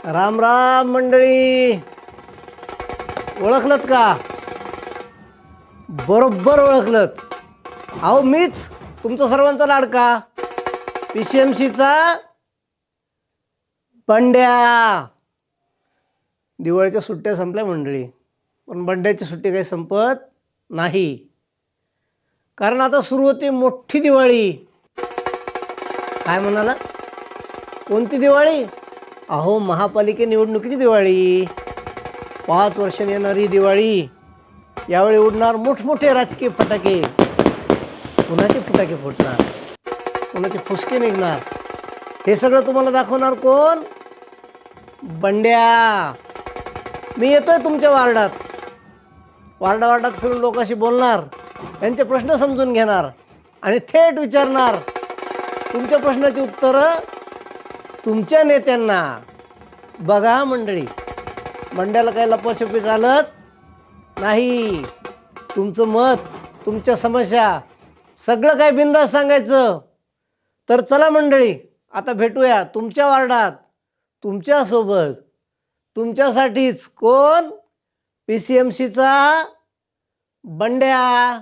राम राम मंडळी. ओळखलत का? बरोबर ओळखलत. अहो मीच तुमचा सर्वांचा लाडका PCMCचा बंड्या. दिवाळीच्या सुट्ट्या संपल्या मंडळी, पण बंड्याची सुट्टी काही संपत नाही. कारण आता सुरू होती मोठी दिवाळी. काय म्हणाला? कोणती दिवाळी? अहो महापालिके निवडणुकीची दिवाळी. 5 वर्षांनी येणारी दिवाळी. यावेळी उडणार मोठमोठे राजकीय फटाके. कुणाचे फटाके फुटणार, कुणाचे फुसके निघणार, हे सगळं तुम्हाला दाखवणार कोण? बंड्या. मी येतोय तुमच्या वार्डात. वार्डात फिरून लोकांशी बोलणार, त्यांचे प्रश्न समजून घेणार आणि थेट विचारणार तुमच्या प्रश्नाची उत्तरं तुमच्या नेत्यांना. बघा मंडळी, बंड्याला काही लपाछपी चालत नाही. तुमचं मत, तुमच्या समस्या सगळं काय बिनधास्त सांगायचं. तर चला मंडळी, आता भेटूया तुमच्या वार्डात, तुमच्यासोबत, तुमच्यासाठीच. कोण? PCMCचा बंड्या.